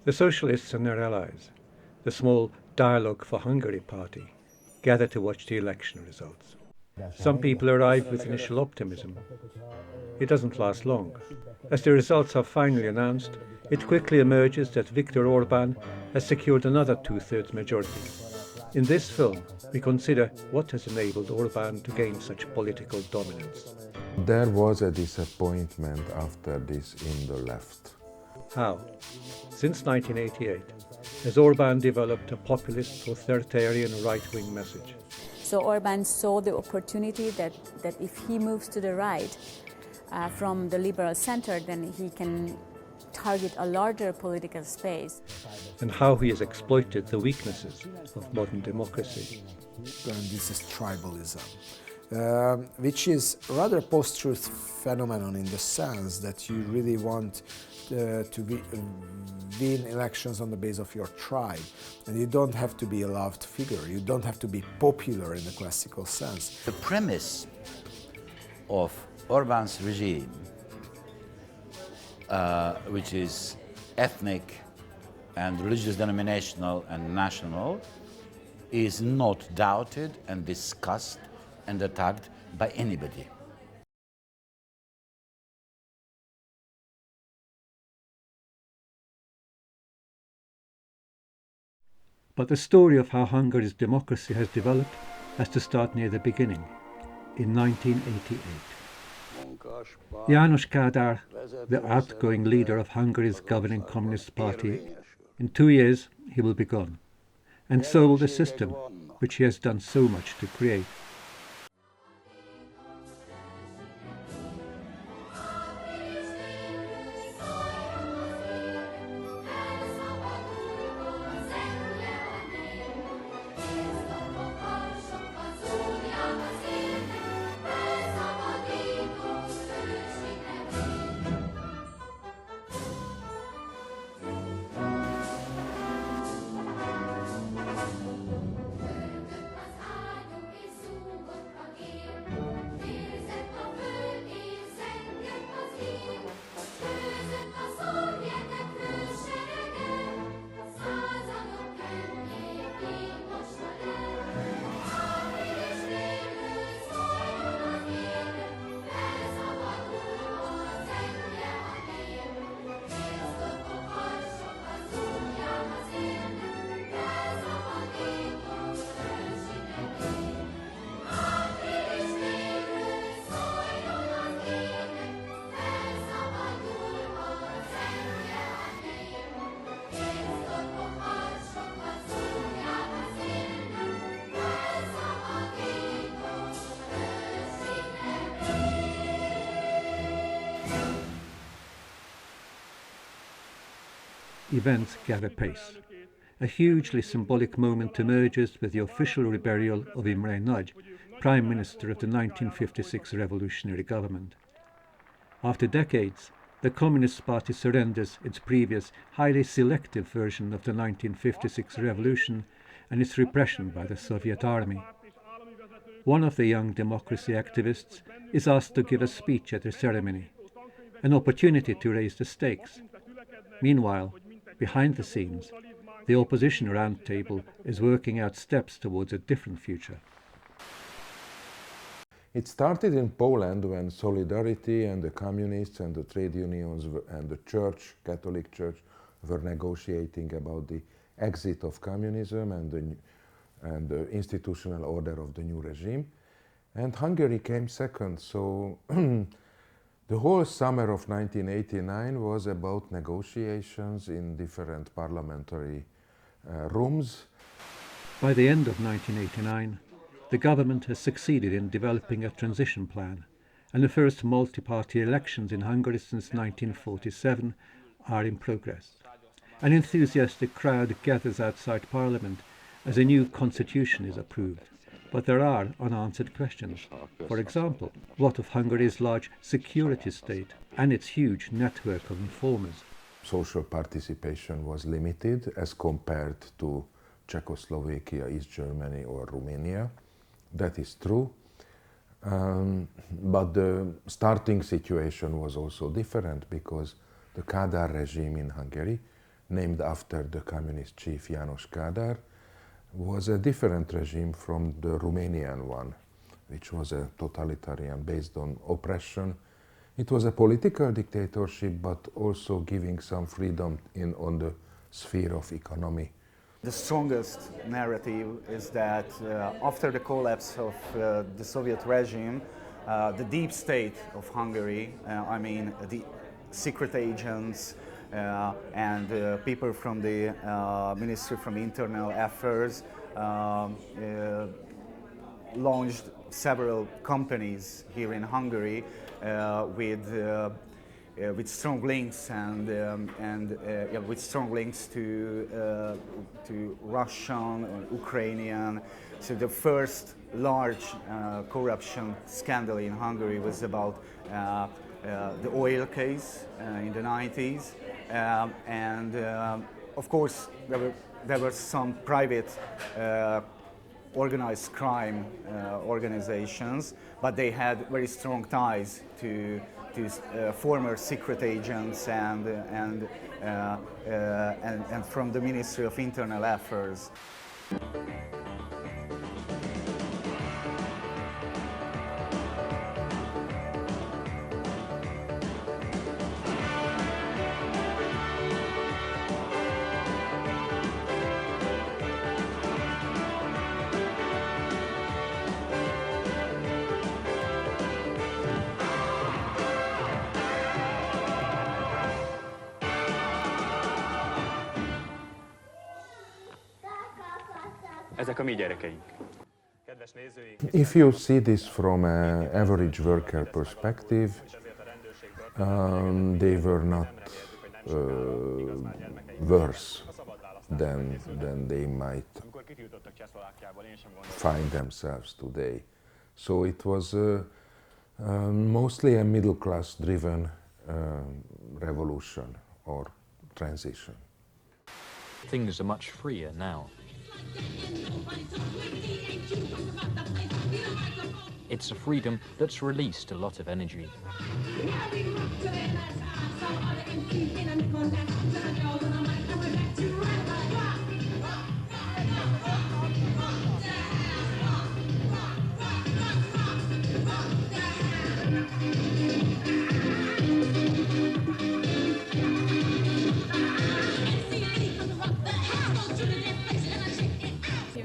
The socialists and their allies, the small Dialogue for Hungary party, gather to watch the election results. Some people arrive with initial optimism. It doesn't last long. As the results are finally announced, it quickly emerges that Viktor Orbán has secured another two-thirds majority. In this film, we consider what has enabled Orbán to gain such political dominance. There was a disappointment after this in the left. How? Since 1988, has Orbán developed a populist, authoritarian, right-wing message? So Orbán saw the opportunity that if he moves to the right from the liberal center, then he can target a larger political space. And how he has exploited the weaknesses of modern democracy. And this is tribalism, which is rather post-truth phenomenon in the sense that you really want to win elections on the basis of your tribe. And you don't have to be a loved figure. You don't have to be popular in the classical sense. The premise of Orbán's regime, which is ethnic and religious denominational and national, is not doubted and discussed and attacked by anybody. But the story of how Hungary's democracy has developed has to start near the beginning, in 1988. János Kádár, the outgoing leader of Hungary's governing Communist Party, in 2 years he will be gone, and so will the system which he has done so much to create. Events gather pace. A hugely symbolic moment emerges with the official reburial of Imre Nagy, Prime Minister of the 1956 revolutionary government. After decades, the Communist Party surrenders its previous, highly selective version of the 1956 revolution and its repression by the Soviet army. One of the young democracy activists is asked to give a speech at the ceremony, an opportunity to raise the stakes. Meanwhile, behind the scenes, the opposition roundtable is working out steps towards a different future. It started in Poland when Solidarity and the communists and the trade unions and the church, Catholic Church, were negotiating about the exit of communism and the institutional order of the new regime. And Hungary came second, so the whole summer of 1989 was about negotiations in different parliamentary rooms. By the end of 1989, the government has succeeded in developing a transition plan, and the first multi-party elections in Hungary since 1947 are in progress. An enthusiastic crowd gathers outside Parliament as a new constitution is approved. But there are unanswered questions. For example, what of Hungary's large security state and its huge network of informers? Social participation was limited as compared to Czechoslovakia, East Germany or Romania. That is true. But the starting situation was also different because the Kádár regime in Hungary named after the communist chief János Kádár, was a different regime from the Romanian one, which was a totalitarian based on oppression. It was a political dictatorship, but also giving some freedom on the sphere of economy. The strongest narrative is that after the collapse of the Soviet regime, the deep state of Hungary, I mean the secret agents and people from the Ministry from Internal Affairs launched several companies here in Hungary with strong links with strong links to Russian and Ukrainian. So the first large corruption scandal in Hungary was about the oil case in the 90s, and of course there were some private organized crime organizations, but they had very strong ties to former secret agents and from the Ministry of Internal Affairs. Ezek a mi gyerekeink. If you see this from an average worker perspective, they were not worse than they might find themselves today. So it was mostly a middle-class driven revolution or transition. Things are much freer now. It's a freedom that's released a lot of energy.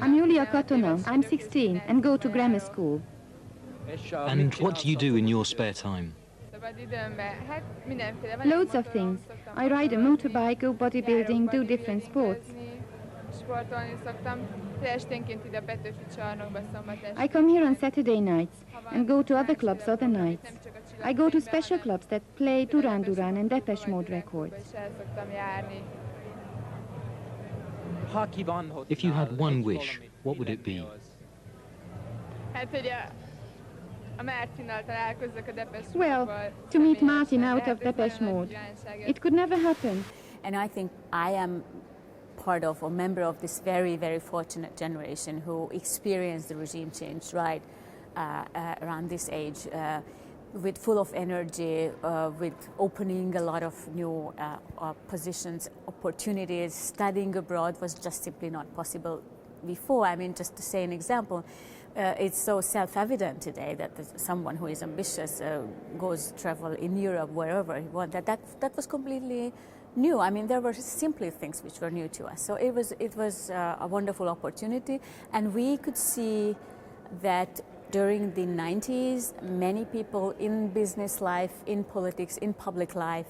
I'm Julia Katona. I'm 16 and go to grammar school. And what do you do in your spare time? Loads of things. I ride a motorbike, go bodybuilding, do different sports. I come here on Saturday nights and go to other clubs other nights. I go to special clubs that play Duran Duran and Depeche Mode records. If you had one wish, what would it be? Well, to meet Martin out of Depeche Mode. It could never happen. And I think I am part of or member of this very, very fortunate generation who experienced the regime change right around this age, with full of energy, with opening a lot of new positions, opportunities. Studying abroad was just simply not possible before. I mean, just to say an example, it's so self-evident today that someone who is ambitious goes travel in Europe, wherever he wants. That was completely new. I mean, there were simply things which were new to us. So it was a wonderful opportunity, and we could see that during the 90s, many people in business life, in politics, in public life,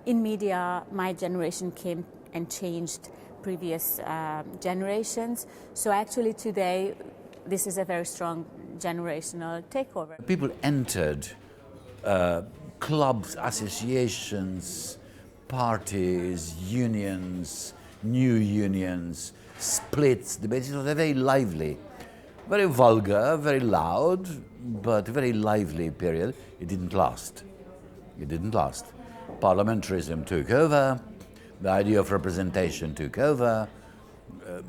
in media, my generation came and changed previous generations. So actually today, this is a very strong generational takeover. People entered clubs, associations, parties, unions, new unions, splits, debates. It was very lively. Very vulgar, very loud, but very lively period. It didn't last. It didn't last. Parliamentarism took over, the idea of representation took over,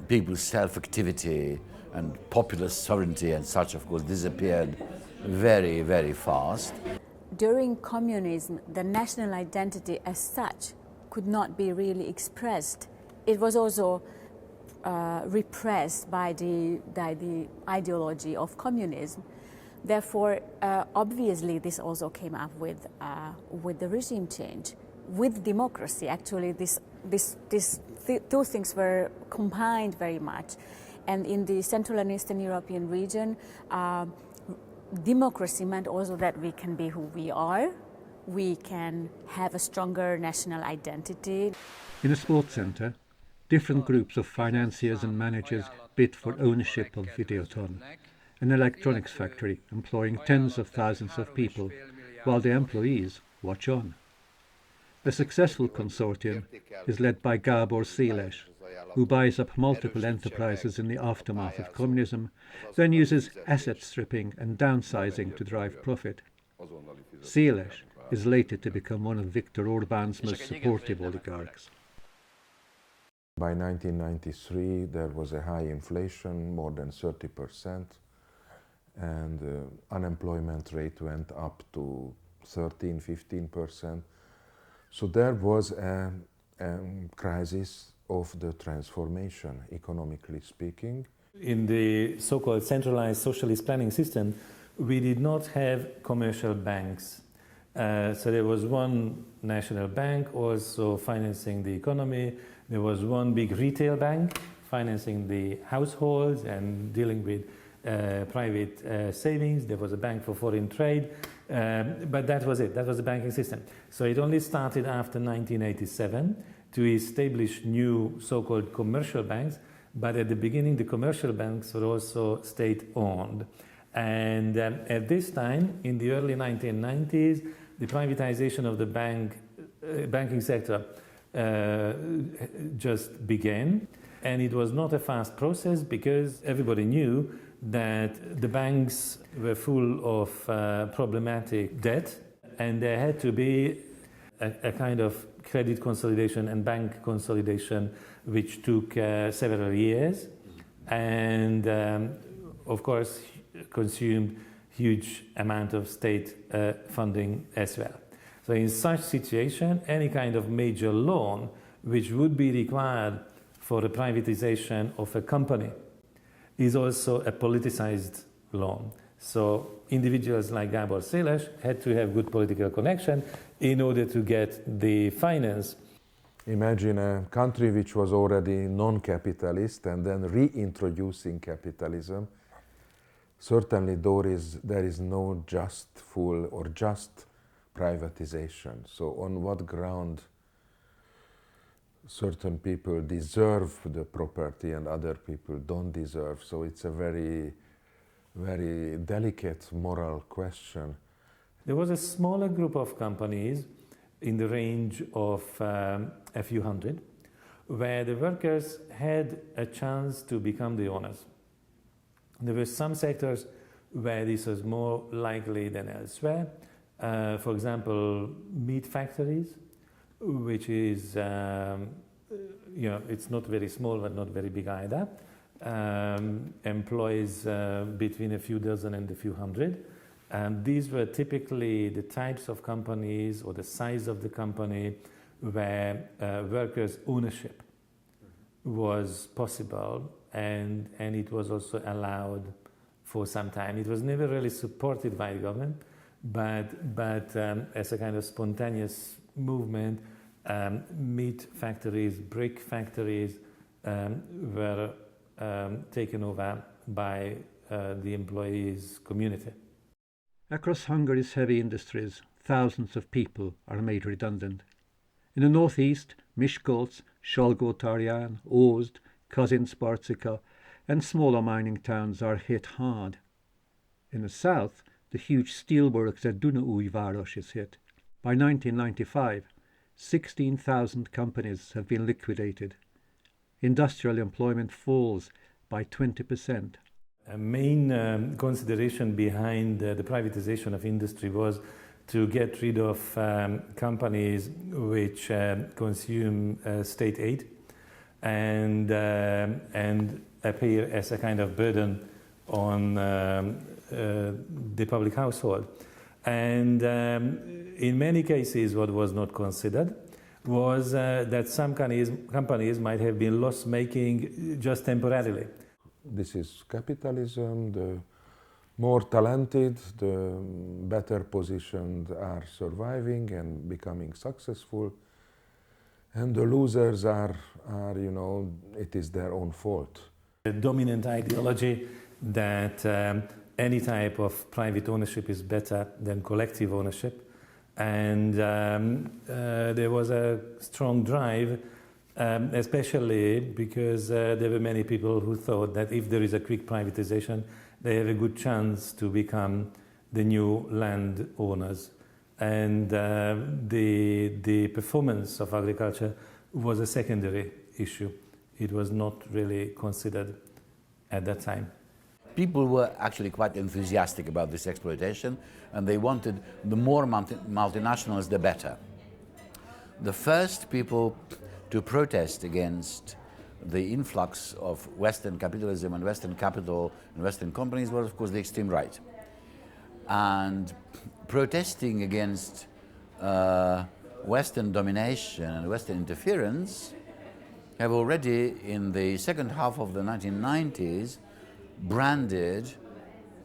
people's self-activity and popular sovereignty and such, of course, disappeared very, very fast. During communism, the national identity as such could not be really expressed. It was also repressed by the ideology of communism. Therefore, obviously, this also came up with the regime change, with democracy. Actually, two things were combined very much. And in the Central and Eastern European region, democracy meant also that we can be who we are. We can have a stronger national identity. In a sports centre, different groups of financiers and managers bid for ownership of Videoton, an electronics factory employing tens of thousands of people, while the employees watch on. The successful consortium is led by Gábor Széles, who buys up multiple enterprises in the aftermath of communism, then uses asset stripping and downsizing to drive profit. Széles is later to become one of Viktor Orbán's most supportive oligarchs. By 1993, there was a high inflation, more than 30%, and unemployment rate went up to 13–15%. So there was a crisis of the transformation, economically speaking. In the so-called centralized socialist planning system, we did not have commercial banks. So there was one national bank also financing the economy. There was one big retail bank financing the households and dealing with private savings. There was a bank for foreign trade, but that was it. That was the banking system. So it only started after 1987 to establish new so-called commercial banks, but at the beginning the commercial banks were also state-owned. And at this time, in the early 1990s, the privatization of the banking sector just began. And it was not a fast process because everybody knew that the banks were full of problematic debt, and there had to be a kind of credit consolidation and bank consolidation which took several years and of course consumed huge amount of state funding as well. So in such situation, any kind of major loan which would be required for the privatization of a company is also a politicized loan. So individuals like Gábor Széles had to have good political connection in order to get the finance. Imagine a country which was already non-capitalist and then reintroducing capitalism. Certainly there is no just full or just privatization. So on what ground certain people deserve the property and other people don't deserve? So it's a very, very delicate moral question. There was a smaller group of companies in the range of a few hundred where the workers had a chance to become the owners. There were some sectors where this was more likely than elsewhere. For example, meat factories, which is, it's not very small but not very big either, employs between a few dozen and a few hundred. And these were typically the types of companies or the size of the company where workers' ownership was possible, and it was also allowed for some time. It was never really supported by the government, but as a kind of spontaneous movement, meat factories, brick factories were taken over by the employees' community. Across Hungary's heavy industries, thousands of people are made redundant. In the northeast, Miskolc, Salgótarján, Ózd, Kazincbarcika, and smaller mining towns are hit hard. In the south, the huge steelworks at Dunaújváros is hit. By 1995, 16,000 companies have been liquidated. Industrial employment falls by 20%. A main consideration behind the privatization of industry was to get rid of companies which consume state aid and appear as a kind of burden on the public household. And in many cases what was not considered was that some companies might have been loss-making just temporarily. This is capitalism. The more talented, the better positioned are surviving and becoming successful. And the losers are, you know, it is their own fault. The dominant ideology that any type of private ownership is better than collective ownership. And there was a strong drive, especially because there were many people who thought that if there is a quick privatization, they have a good chance to become the new land owners. And the performance of agriculture was a secondary issue. It was not really considered at that time. People were actually quite enthusiastic about this exploitation, and they wanted the more multinationals, the better. The first people to protest against the influx of Western capitalism and Western capital and Western companies were, of course, the extreme right. And protesting against Western domination and Western interference have already, in the second half of the 1990s, branded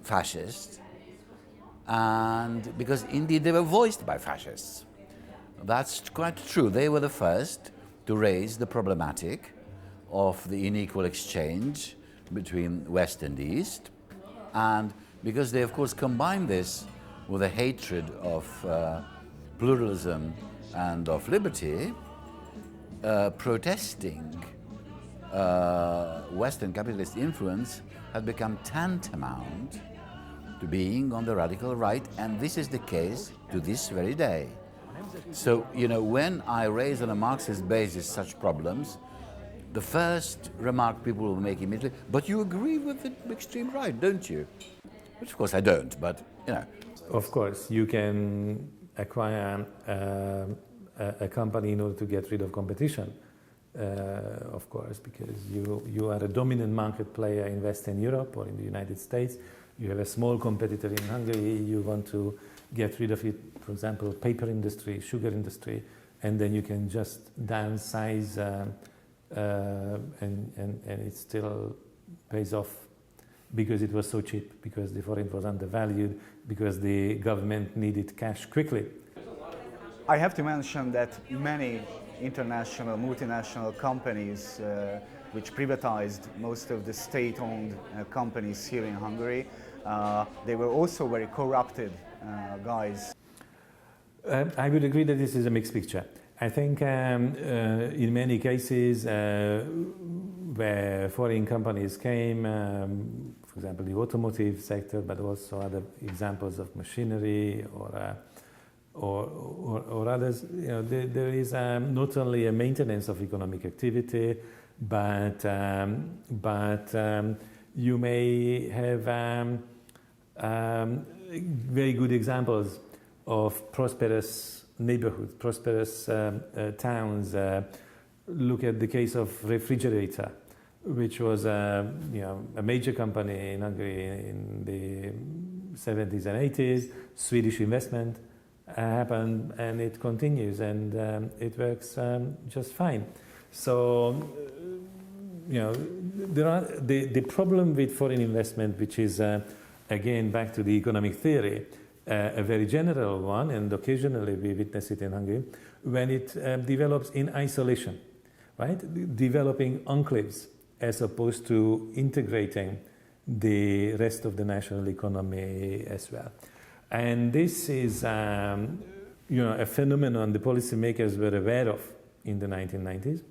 fascist, and because indeed they were voiced by fascists. That's quite true. They were the first to raise the problematic of the unequal exchange between West and East, and because they of course combined this with a hatred of pluralism and of liberty, protesting Western capitalist influence had become tantamount to being on the radical right, and this is the case to this very day. So, you know, when I raise on a Marxist basis such problems, the first remark people will make immediately, but you agree with the extreme right, don't you? Which of course I don't, but, you know. Of course, you can acquire a company in order to get rid of competition. Of course, because you are a dominant market player in Western Europe or in the United States. You have a small competitor in Hungary, you want to get rid of it, for example, paper industry, sugar industry, and then you can just downsize and it still pays off because it was so cheap, because the forint was undervalued, because the government needed cash quickly. I have to mention that many international, multinational companies which privatized most of the state-owned companies here in Hungary, they were also very corrupted guys. I would agree that this is a mixed picture. I think in many cases where foreign companies came, for example, the automotive sector, but also other examples of machinery or others, you know, there is not only a maintenance of economic activity, but you may have very good examples of prosperous neighborhoods, prosperous towns. Look at the case of refrigerator, which was a major company in Hungary in the 70s and 80s. Swedish investment happened, and it continues, and it works just fine. So, you know, there are the problem with foreign investment, which is again back to the economic theory, a very general one, and occasionally we witness it in Hungary, when it develops in isolation, right? Developing enclaves as opposed to integrating the rest of the national economy as well. And this is a phenomenon the policymakers were aware of in the 1990s,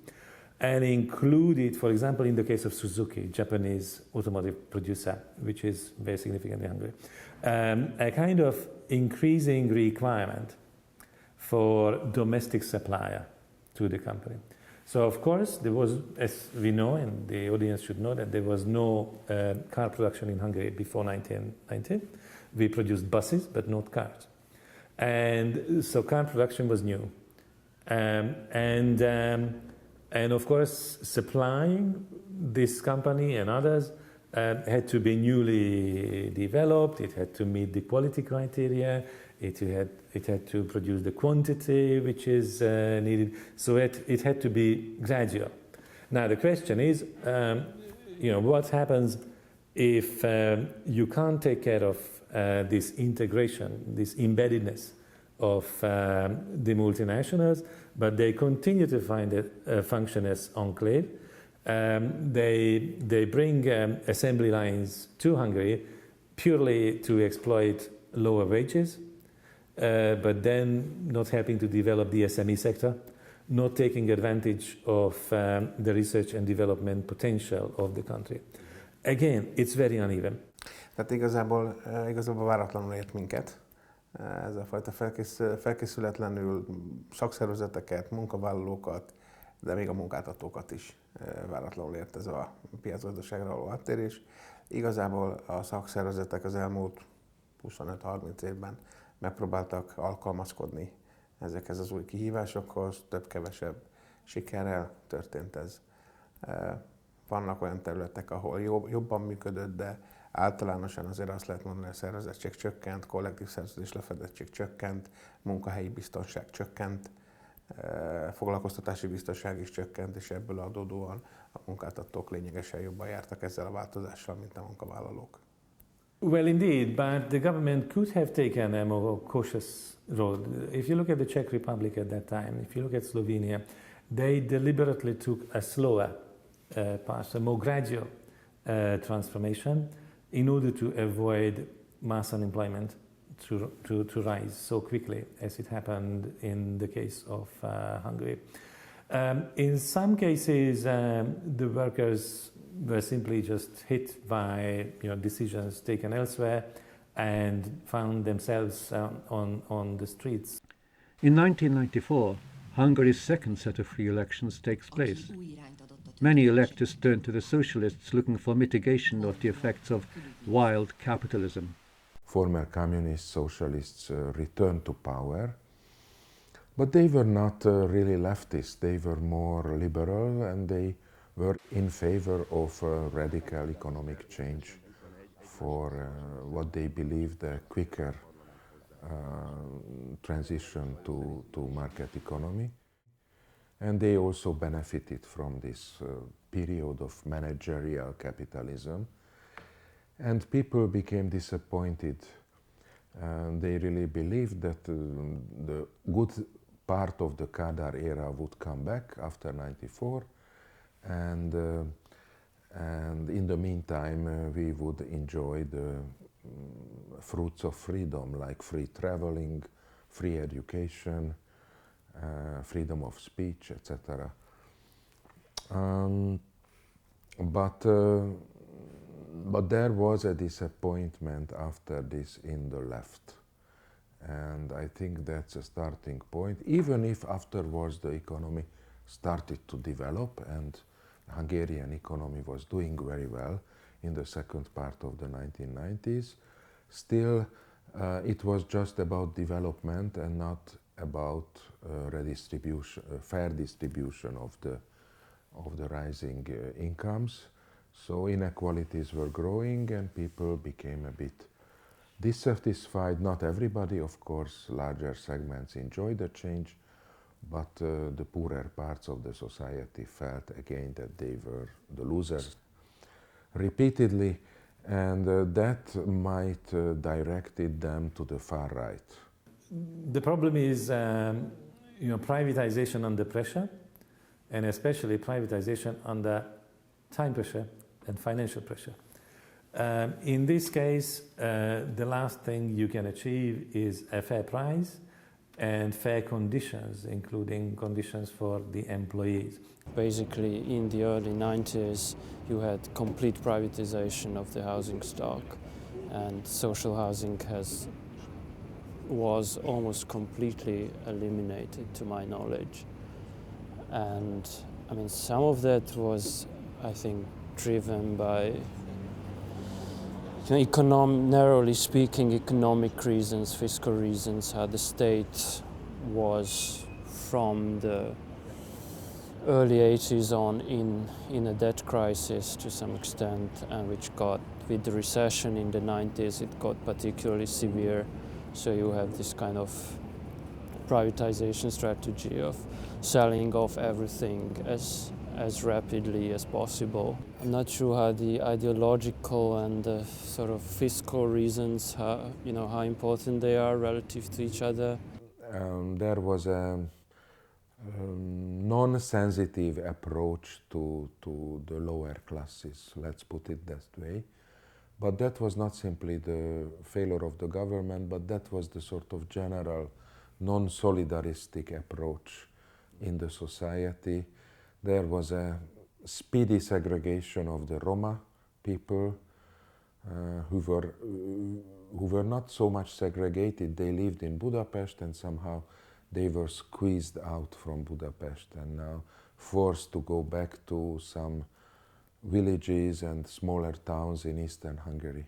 and included, for example, in the case of Suzuki, Japanese automotive producer, which is very significant in Hungary, a kind of increasing requirement for domestic supplier to the company. So, of course, there was, as we know, and the audience should know, that there was no car production in Hungary before 1990. We produced buses, but not cars. And so car production was new. And of course, supplying this company and others had to be newly developed, it had to meet the quality criteria, it had to produce the quantity which is needed, so it had to be gradual. Now the question is, what happens if you can't take care of this integration, this embeddedness of the multinationals, but they continue to function as enclave. They bring assembly lines to Hungary purely to exploit lower wages, but then not helping to develop the SME sector, not taking advantage of the research and development potential of the country. Again, it's very uneven. Tehát igazából váratlanul ért minket. Ez a fajta felkészületlenül szakszervezeteket, munkavállalókat, de még a munkáltatókat is váratlanul ért ez a piacgazdaságra való áttérés. Igazából a szakszervezetek az elmúlt 25-30 évben megpróbáltak alkalmazkodni ezekhez az új kihívásokhoz, több-kevesebb sikerrel történt ez. Vannak olyan területek, ahol jobban működött, de általánosan azért azt lehet mondani, hogy a szervezettség csökkent, kollektív szerződés lefedettség csökkent, munkahelyi biztonság csökkent, foglalkoztatási biztonság is csökkent, és ebből adódóan a munkáltatók lényegesen jobban jártak ezzel a változással, mint a munkavállalók. Well, indeed, but the government could have taken a more cautious road. If you look at the Czech Republic at that time, if you look at Slovenia, they deliberately took a slower path, a more gradual transformation in order to avoid mass unemployment to rise so quickly as it happened in the case of Hungary. In some cases, the workers were simply just hit by decisions taken elsewhere and found themselves on the streets. In 1994, Hungary's second set of free elections takes place. Many electors turned to the socialists looking for mitigation of the effects of wild capitalism. Former communist socialists returned to power, but they were not really leftist. They were more liberal and they were in favor of radical economic change for what they believed a quicker transition to market economy. And they also benefited from this period of managerial capitalism. And people became disappointed. They really believed that the good part of the Kádár era would come back after '94, and in the meantime we would enjoy the fruits of freedom, like free traveling, free education, freedom of speech, etc. But there was a disappointment after this in the left, and I think that's a starting point. Even if afterwards the economy started to develop and the Hungarian economy was doing very well in the second part of the 1990s, still it was just about development and not about redistribution, fair distribution of the rising incomes. So inequalities were growing and people became a bit dissatisfied. Not everybody, of course, larger segments enjoyed the change, but the poorer parts of the society felt again that they were the losers repeatedly, and that might directed them to the far right. The problem is privatization under pressure, and especially privatization under time pressure and financial pressure. In this case, the last thing you can achieve is a fair price and fair conditions, including conditions for the employees. Basically, in the early 90s, you had complete privatization of the housing stock, and social housing was almost completely eliminated, to my knowledge. And I mean, some of that was, I think, driven by, narrowly speaking, economic reasons, fiscal reasons, how the state was from the early 80s on in a debt crisis to some extent, and which got, with the recession in the 90s, it got particularly severe. So you have this kind of privatization strategy of selling off everything as rapidly as possible. I'm not sure how the ideological and the sort of fiscal reasons, how important they are relative to each other. There was a non-sensitive approach to the lower classes, let's put it that way. But that was not simply the failure of the government, but that was the sort of general non-solidaristic approach in the society. There was a speedy segregation of the Roma people who were not so much segregated. They lived in Budapest and somehow they were squeezed out from Budapest and now forced to go back to some villages and smaller towns in eastern Hungary.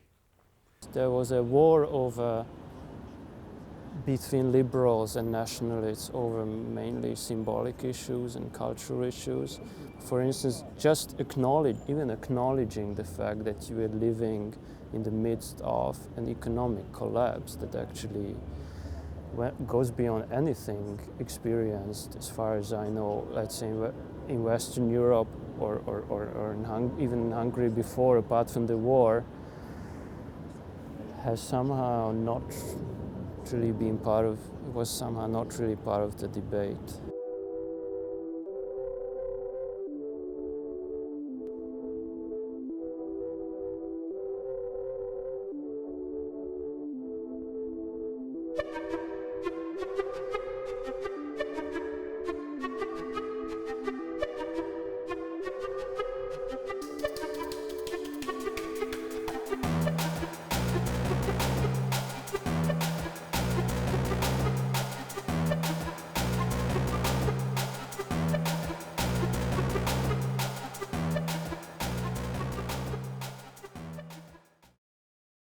There was a war between liberals and nationalists over mainly symbolic issues and cultural issues. For instance, just acknowledging the fact that you were living in the midst of an economic collapse that actually goes beyond anything experienced, as far as I know, let's say in Western Europe or even in Hungary before, apart from the war, has somehow not really been was somehow not really part of the debate.